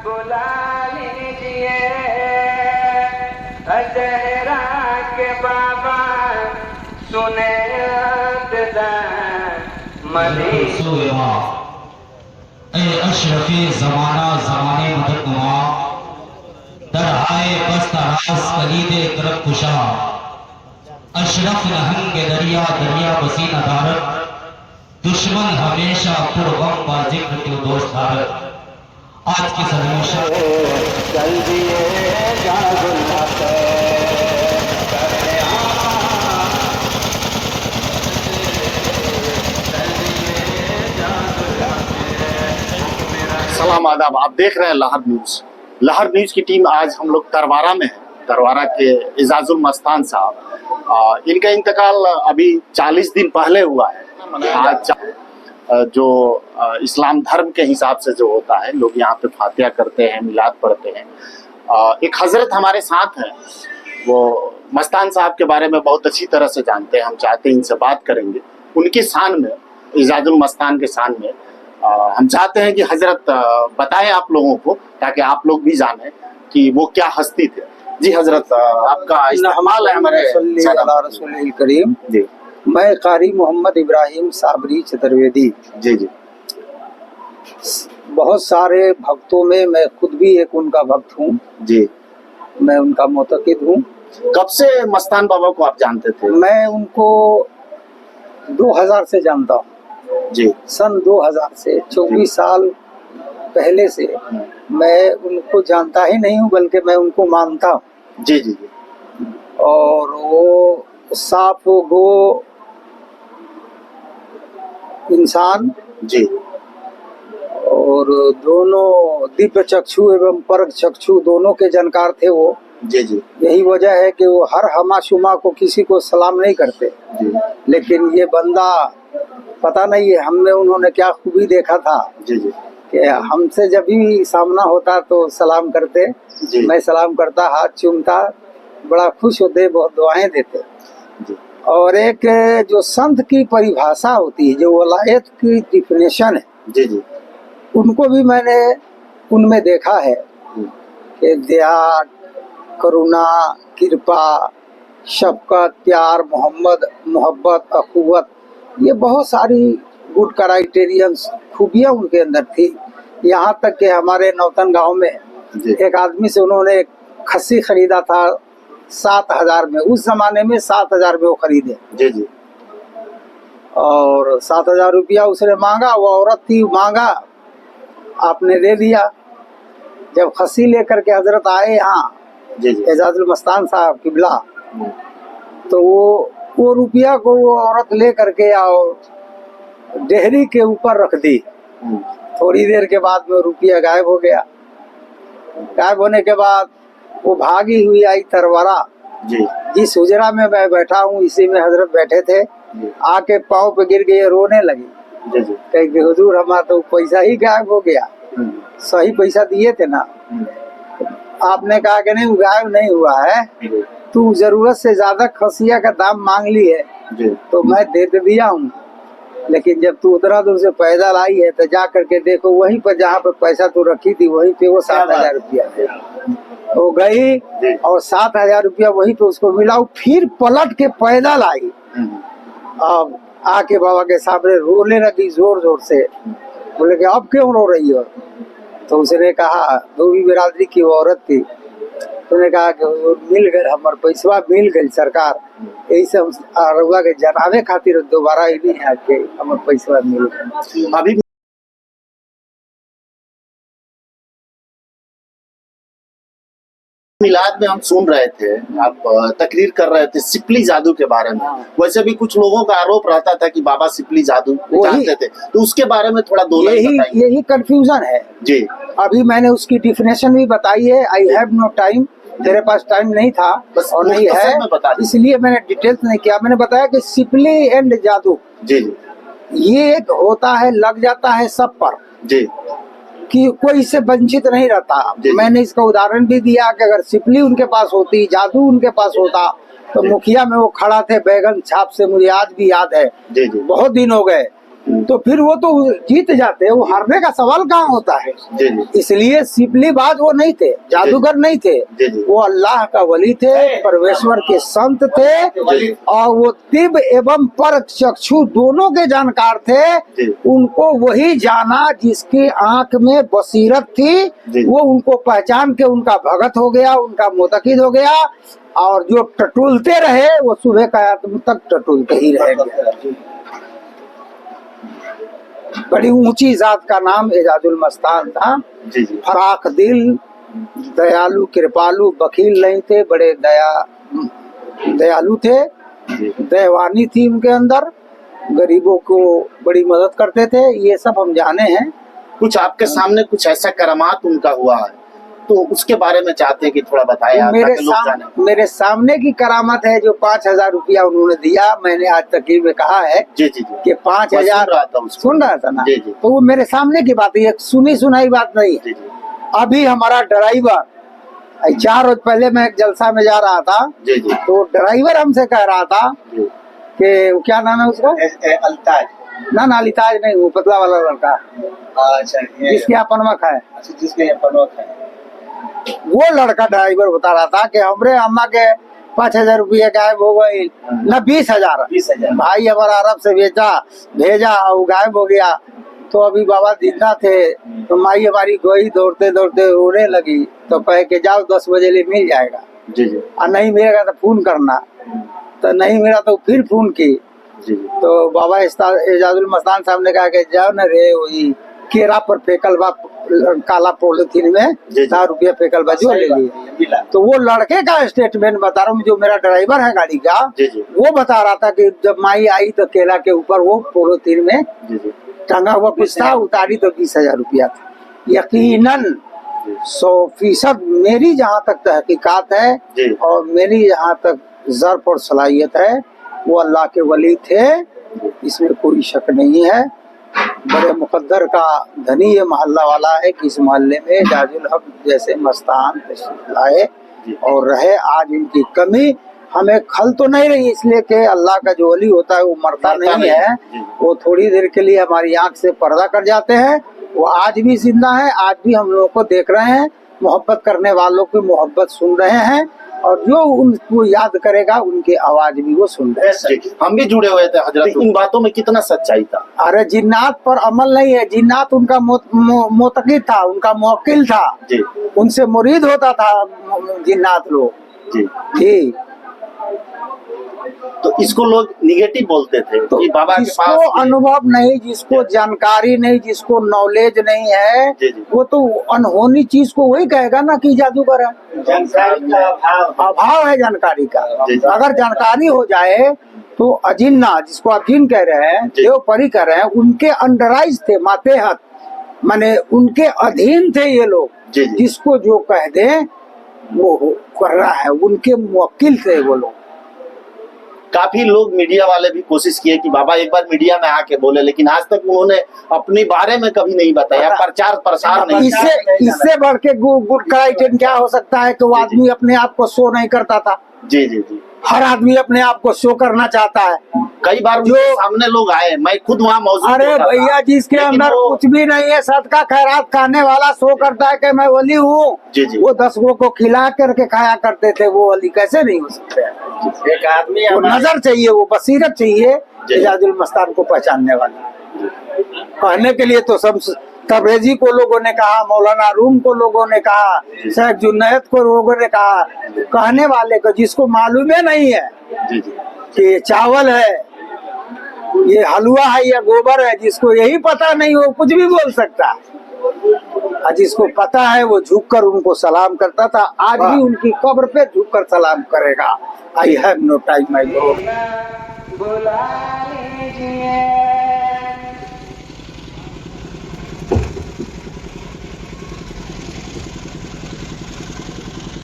बुला लीजिए अजहरा के बाबा सुने अशरफी जमाना जमाने मददनुमा दरहाए बस्तरास कलीदे तरफ खुशा अशरफ नहंग दरिया दरिया बसी नदारत दुश्मन हमेशा पुरगम बा जिक्र क्यों दोस्त भारत। आज की समीक्षा चल दिए सलाम आदाब, आप देख रहे हैं लहर न्यूज। लहर न्यूज की टीम आज हम लोग तरवारा में है। तरवारा के इजाजुल मस्तान साहब, इनका इंतकाल अभी 40 दिन पहले हुआ है। आज जो इस्लाम धर्म के हिसाब से जो होता है, लोग यहाँ पे फातिहा करते हैं, मिलाद पढ़ते हैं। एक हजरत हमारे साथ हैं, वो मस्तान साहब के बारे में बहुत अच्छी तरह से जानते हैं। हम चाहते हैं इनसे बात करेंगे उनकी शान में, इजाजुल मस्तान के शान में। हम चाहते हैं कि हजरत बताएं आप लोगों को, ताकि आप लोग भी जानें कि वो क्या हस्ती थे। जी हजरत, आपका इस्तेमाल है हमारे रसूल करीम। जी, मैं कारी मोहम्मद इब्राहिम साबरी चतुर्वेदी। जी जी। बहुत सारे भक्तों में मैं खुद भी एक उनका भक्त हूँ। जी, मैं उनका मोतकिद हूँ। कब से मस्तान बाबा को आप जानते थे? मैं उनको 2000 से जानता हूँ। जी, सन 2000 से 24 साल पहले से मैं उनको जानता ही नहीं हूँ, बल्कि मैं उनको मानता हूँ। जी जी जी। और वो साफ गो इंसान, जी, और दोनों दिव्य चक्षु एवं परग चक्षु दोनों के जानकार थे वो। जी जी। यही वजह है कि वो हर हमाशुमा को किसी को सलाम नहीं करते। जी, लेकिन ये बंदा पता नहीं है हमें उन्होंने क्या खूबी देखा था जी जी। कि हमसे जब भी सामना होता तो सलाम करते। जी। मैं सलाम करता, हाथ चूमता, बड़ा खुश होते, बहुत दुआएं देते। जी। और एक जो संत की परिभाषा होती है, जो वलायत की डिफिनेशन है, जी जी। उनको भी मैंने उनमें देखा है कि दया, करुणा, कृपा, शफकत, प्यार, मोहब्बत, अखुवत, ये बहुत सारी गुड क्राइटेरियंस खूबियाँ उनके अंदर थी। यहाँ तक कि हमारे नौतन गांव में एक आदमी से उन्होंने खस्सी खरीदा था 7000 में। उस जमाने में 7000 में वो खरीदे। जी जी। और 7000 रुपया उसने मांगा, वो औरत थी, मांगा, आपने दे दिया। जब खस्सी लेकर के हजरत आए यहाँ एजाजुल मस्तान साहब किबला, तो वो रुपया को वो औरत ले करके और डेहरी के ऊपर रख दी। थोड़ी देर के बाद में रुपया गायब हो गया। गायब होने के बाद वो भागी हुई आई तरवारा। जिस हुजरा में मैं बैठा हूँ, इसी में हजरत बैठे थे। आके पाँव पे गिर गई, रोने लगी। कहे हुजूर, हमारा तो पैसा ही गायब हो गया। सही पैसा दिए थे ना? आपने कहा कि नहीं, गायब नहीं हुआ है, तू जरूरत से ज्यादा खसिया का दाम मांग ली है तो मैं दे दिया हूँ। लेकिन जब तू उतना दूर से पैदल आई है तो जा करके देखो, वहीं पर जहाँ पे पैसा तू रखी थी वहीं पे वो 7000 रुपया वो गई और 7000 रुपया वहीं पे उसको मिला। फिर पलट के पैदल आई, अब आके बाबा के सामने रोने लगी जोर जोर से। बोले कि अब क्यों रो रही हो? तो उसने कहा, धोबी बिरादरी की वो औरत थी, उसने कहा कि मिल गए, हमारे पैसा मिल गई सरकार, यही से रउआ के जनावे खातिर दोबारा ही नहीं है कि हमारे पैसा मिल गए। अभी मिलाद में हम सुन रहे थे, आप तकरीर कर रहे थे सिपली जादू के बारे में। वैसे भी कुछ लोगों का आरोप रहता था कि बाबा सिपली जादू जानते थे, तो उसके बारे में थोड़ा दो यही कंफ्यूजन है जी। अभी मैंने उसकी डिफिनेशन भी बताई है। आई हैव नो टाइम, मेरे पास टाइम नहीं था और नहीं है, इसलिए मैंने डिटेल्स नहीं किया। मैंने बताया कि सिपली एंड जादू जी, ये एक होता है, लग जाता है सब पर जी, कि कोई इससे वंचित नहीं रहता। मैंने इसका उदाहरण भी दिया कि अगर सिपली उनके पास होती, जादू उनके पास होता, तो मुखिया में वो खड़ा थे बैगन छाप से, मुझे आज भी याद है। जी जी। बहुत दिन हो गए, तो फिर वो तो जीत जाते, वो हारने का सवाल कहाँ होता है। जी जी इसलिए सिपलीबाज वो नहीं थे, जादूगर नहीं थे, जी जी। वो अल्लाह का वली थे, परमेश्वर के संत थे, और वो दिव्य एवं पर चक्षु दोनों के जानकार थे। जी। उनको वही जाना जिसकी आंख में बसीरत थी, जी। वो उनको पहचान के उनका भगत हो गया, उनका मुतकिद हो गया, और जो टटुलते रहे वो सुबह कयामत तक टटुलते ही रहेंगे। बड़ी ऊंची जात का नाम एजाजुल मस्तान था। जी जी फराख दिल, दयालु, कृपालु, वकील नहीं थे, बड़े दयालु थे, जी दयावानी थी उनके अंदर, गरीबों को बड़ी मदद करते थे। ये सब हम जाने हैं। कुछ आपके सामने कुछ ऐसा करामात उनका हुआ है तो उसके बारे में चाहते हैं कि थोड़ा बताएं आप, ताकि लोग जानें। मेरे सामने की करामत है जो 5,000 रुपया उन्होंने दिया। मैंने आज तकरीर में कहा है जी जी जी कि 5,000 सुन रहा था ना, जी जी तो वो मेरे सामने की बात है, सुनी सुनाई बात नहीं है। जी जी अभी हमारा ड्राइवर 4 रोज पहले मैं एक जलसा में जा रहा था, जी जी तो ड्राइवर हमसे कह रहा था जी कि वो क्या नाम है उसका, अल्ताज। ना अलिताज नहीं, वो पतला वाला लड़का अच्छा जिसके यहाँ पनवक है, जिसके यहाँ पनवक है, वो लड़का ड्राइवर बता रहा था कि हमरे अम्मा के 5,000 रुपया गायब हो गई, न 20,000 भाई हमारा अरब से भेजा और गायब हो गया। तो अभी बाबा जिंदा थे, तो माई हमारी गई दौड़ते दौड़ते रोने लगी, तो कहे कि जाओ 10 बजे ले मिल जाएगा, जी जी और नहीं मिलेगा तो फोन करना। तो नहीं मिला तो फिर फोन की, जी तो बाबा एजाजुल मस्तान साहब ने कहा कि जाओ न रे, वही केरा पर फेंकल बा काला पॉलिथीन में 4 रुपया फेंकल बा, जो ले लिए। तो वो लड़के का स्टेटमेंट बता रहा हूँ, जो मेरा ड्राइवर है गाड़ी का, जी जी वो बता रहा था कि जब माई आई तो केला के ऊपर वो पॉलिथीन में जी जी टंगा हुआ कुछ था, उतारी तो 20,000 रुपया था। यकीनन 100% मेरी जहाँ तक तहकीकात है जी। और मेरी जहाँ तक ज़र्फ और सलाहियत है, वो अल्लाह के वली थे, इसमें कोई शक नहीं है। बड़े मुकद्दर का धनी ये मोहल्ला वाला है कि इस मोहल्ले में एजाजुल हक जैसे मस्तान तशरीफ लाए और रहे। आज इनकी कमी हमें खल तो नहीं रही, इसलिए कि अल्लाह का जो वली होता है वो मरता नहीं है, वो थोड़ी देर के लिए हमारी आंख से पर्दा कर जाते हैं। वो आज भी जिंदा है, आज भी हम लोगों को देख रहे हैं, मोहब्बत करने वालों की मोहब्बत सुन रहे हैं, और जो उनको याद करेगा उनकी आवाज भी वो सुन रहे हैं। हम भी जुड़े हुए थे हजरत, इन बातों में कितना सच्चाई था? अरे जिन्नात पर अमल नहीं है, जिन्नात उनका मोतकिद था, उनका मुवक्किल था जी, उनसे मुरीद होता था जिन्नात लोग जी जी। तो इसको लोग निगेटिव बोलते थे तो कि बाबा के जिसको पास अनुभव नहीं, जिसको जानकारी नहीं, जिसको नॉलेज नहीं है, जी, जी। वो तो अनहोनी चीज को वही कहेगा ना कि जादूगर है। जानकारी का अभाव है जानकारी का। जी, जी। अगर जानकारी हो जाए तो अजिन्ना, जिसको आप जिन कह रहे हैं, जी। देव परी कह रहे हैं, उनके अंडराइज थे, मातेहत माने उनके अधीन थे ये लोग। जी, जी। जिसको जो कह दे वो कर रहा है, उनके मुवक्किल थे वो लोग। काफी लोग मीडिया वाले भी कोशिश किए कि बाबा एक बार मीडिया में आके बोले, लेकिन आज तक उन्होंने अपने बारे में कभी नहीं बताया, प्रचार प्रसार नहीं। इससे बढ़ के गुड क्राइटेरिया क्या हो सकता है कि वो आदमी अपने आप को शो नहीं करता था। जी जी जी। हर आदमी अपने आप को शो करना चाहता है। कई बार जो सामने लोग आए, मैं खुद वहाँ मौजूद अरे होता था। भैया, जिसके लेकिन अंदर वो- कुछ भी नहीं है, सदका खैरात खाने वाला शो करता है कि मैं वली हूँ। जी, जी। वो 10 गो को खिला करके खाया करते थे, वो वली कैसे नहीं हो सकते हैं? एक आदमी वो नजर चाहिए, वो बसीरत चाहिए जी। एजाजुल मस्तान को पहचानने वाला। कहने के लिए तो सब तबरेजी को लोगों ने कहा, मौलाना रूम को लोगों ने कहा, शेख जुन्नैद को लोगों ने कहा, कहने वाले को जिसको मालूम ही नहीं है जी जी कि ये चावल है, ये हलवा है या गोबर है, जिसको यही पता नहीं वो कुछ भी बोल सकता। और जिसको पता है वो झुककर उनको सलाम करता था, आज भी उनकी कब्र पे झुककर सलाम करेगा। I have no time my bro. बुला लीजिए